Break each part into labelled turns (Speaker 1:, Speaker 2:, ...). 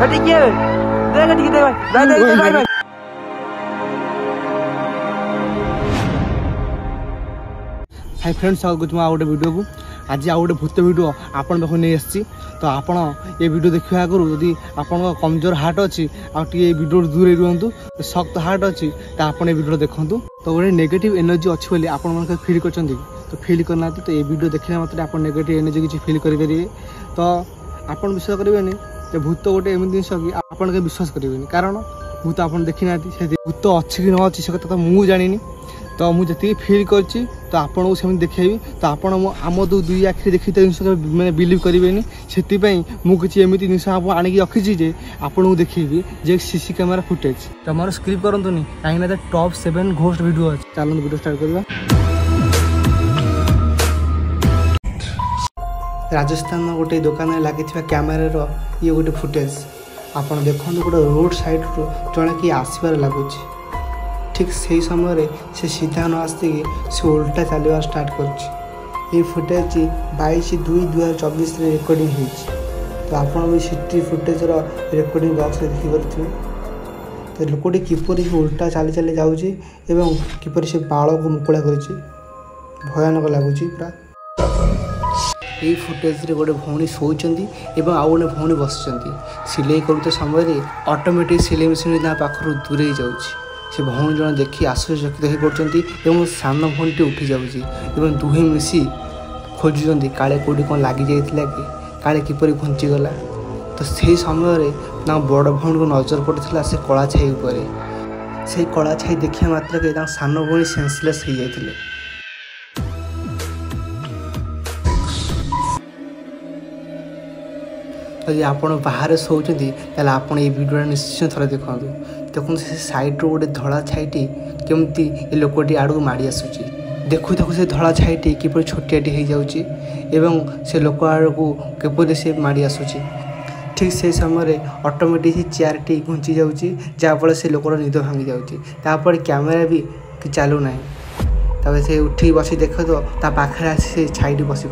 Speaker 1: Hi friends स्वागत आ गोटे video को आज आ गोटे भूत वीडियो आपण पाखु नहीं आसी तो आपण ये वीडियो देखा आगु यदि आपण कमजोर हार्ट अच्छी आए वीडियो दूर रुहतु शक्त हार्ट अच्छी तो आप वीडियो देखूँ तो गोटे नेगेटिव एनर्जी अच्छी बोली आप फिल कर तो फिल करना तो ये वीडियो देखने मतलब आप नेगेटिव एनर्जी किसी फिल करेंगे तो आप विश्वास करेंगे तो भूत गोटे एम जिन कि आप विश्वास करेंगे कारण भूत आप देखी ना भूत अच्छी कि न अच्छी से कथा तो मुझे जानी तो मुझे जी फिल कर तो आपको सेम देखी तो आप आम दुई आखिरी देखी जिन मैंने बिलिव करेंगे से मुझे एमती जिन आणिक रखी जे आपको देखी जे सीसी कैमेरा फुटेज तो मोर स्क्रिप्ट करूँ कहीं टॉप 7 घोस्ट वीडियो अच्छे चलो वीडियो स्टार्ट करवा। राजस्थान गोटे दुकान लगी कैमेरा ये गोटे फुटेज आप देखो गोटे रोड साइड जड़े कि आसबार लगुच ठीक से समय से सीधा न आसिक से उल्टा चलवा स्टार्ट कर फुटेज 22/2/2024 रेकर्डिंग तो आप सिटी फुटेज रेकर्डिंग बॉक्स देखिपे तो लोकटी किपर उल्टा चली चली जाऊँगी किपर से बाल को मुकुला कर भयानक लगुच पूरा ये फुटेज रे गोटे भौणी शोचंती एवं आउ गोटे भौणी बस सिलाई करते समय ऑटोमेटिक सिलाई मशीन पाखर दूरे जाऊँगी से भौणी जन देखी आश्चर्यचकित हो पड़ती सान भौणी उठी जाऊँगी दुहे मिसी खोजुंट काले कौटी कौन लगी जाइए कि काले किपर घुंचीगला तो से समय बड़ भौणी को नजर पड़ा से कला छाई उपर से कला छाई देखा मात्र सान भौणी सेंसलेस हो जाते यदि आप बाहर शोचती आप वीडियो निश्चय थे देखो देखो से साइड रो गोटे धड़ा छाईटी केमती ये लोकटी आड़ को माड़ी आसूची देखु देखु से धड़ा छाईटी किपर छोटियाटी हो जाऊँगी से लोक आड़ को किपर से माड़ी आसूची ठीक से समय ऑटोमेटिक चेयर टी घुंची जाऊँगी जहाँफल से लोकर निद भांगी जाऊँगी कैमेरा भी चलू ना तब से उठी बस देख तो पाखे आसी छाईटी बस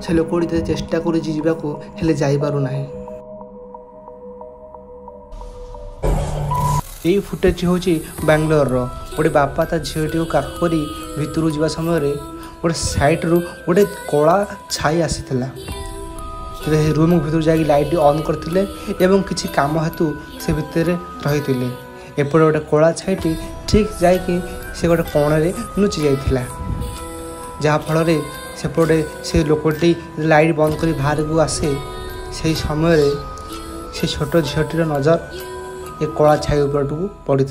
Speaker 1: से लोकटी चेष्टा कर जापारूना यही फुटेज हूँ बांग्लोर गोटे बापा ता झीटी को काख कर भितर जा समय गोटे साइड रू गोटे कला छाई आसी रूम भर जा लाइट ऑन करते किसी काम हेतु से भितर रही एपटे गोटे कला छाईटी ठीक जाकि से गोटे कोणे लुचि जाइए जहाँफल सेपटे से लोकटी लाइट बंद कर बाहर को आसे से समय से छोट झीटर नजर ये कला छाई उपरटू पड़ी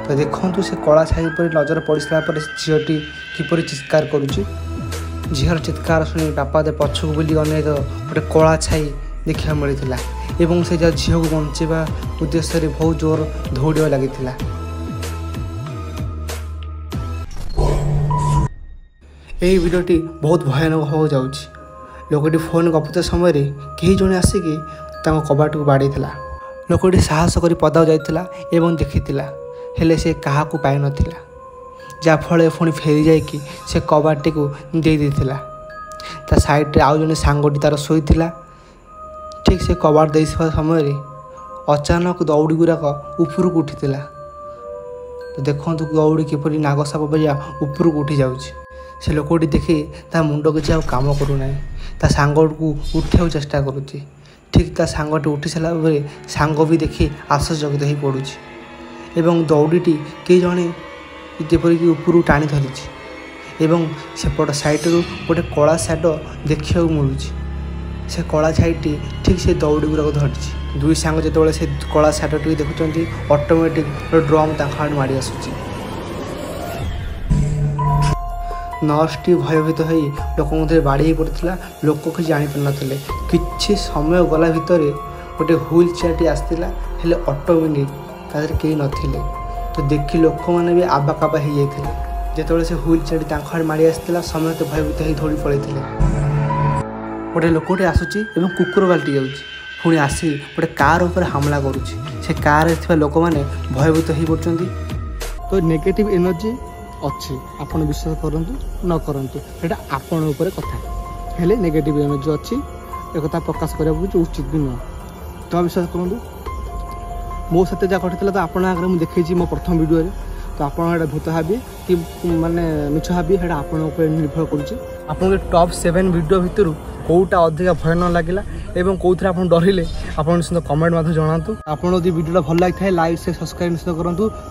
Speaker 1: तो देखु से कला छाई पर नजर पड़ सारापर झीटी किपर चित्कार करुच्ची झीर चित्कार शुणी बापा पछक बुली अने तो गोटे कला छाई देखा मिलता से झील को बचाइवा उद्देश्य बहुत जोर दौड़ा लगी यही वीडियोटी बहुत भयानक हो जाऊँगी लोकटी फोन गपुते समय कहीं जड़े आसिक कबाट को बाड़े लोकटी साहस कर पदा जाइला देखी हेले से क्या पाई नाला जहाँफल पुणी फेरी जाकि से कबाटी को दे देता साइड आउ जन सांगटी तार शोला ठीक से कबाट दे समय अचानक दौड़ी गुराक ऊपर को उठी तो देखु दौड़ी किपर नागसाप बजा ऊपर को उठी जाऊँगी से लोकटी देखी मुंड किसी काम करूना सांग को उठा चेष्टा करुच्ची ठीक सांगटी उठी सारा सांग भी देखी आश्चर्यचकित हो पड़ुछि दौड़ीटी कई जड़े जेपरिक ऊपर टाणी धरी सेपट साइड्रु गोटे कला साइड देखा मिलूँ से कला छाईटी ठीक से दौड़ी गुराक धरी दुई सांग जो से कला साइड टी देखुं ऑटोमेटिक ड्रम तक माड़ी आसूँ नर्सटी भयभीत हो लोक मध्य बाड़ी पड़ा लोक किसी जापार ना कि समय गला भितर गोटे व्हील चेयर आसाला हेले ऑटोमेटिक तादेह कहीं नथिले तो देखी लोक मैंने भी आबाकाबा हो जाते जो से व्हील चेयर माड़ी आसाला समय तो भयभीत हो दौड़ी पड़े गोटे लोकटे आसूची कुकुर बाल्टी जाऊँगी पुणी आसी गोटे कार उपर हमला करुच्ची से कार लोक मैंने भयभीत हो पड़ते तो नेगेटिव एनर्जी अच्छी आपन विश्वास करंतु न करंतु सेटा आपन ऊपर कथा हेले नेगेटिव एनर्जी अच्छी एक कथा प्रकाश करबा उचित भी नुह तो विश्वास करूँ मो सहित जहाँ घटी तो आपण आगे मुझे देखी मो प्रथम वीडियो तो आपड़ा भूत हाबी कि माने मिछ हाबी है निर्भर कर टॉप 7 वीडियो भितर कौटा अधिक भय न लगे एवं कौन आप डरिले आप निश्चित कमेंट जनातु आपड़ी वीडियो भल लगी लाइक से सब्सक्राइब निश्चित करूँ।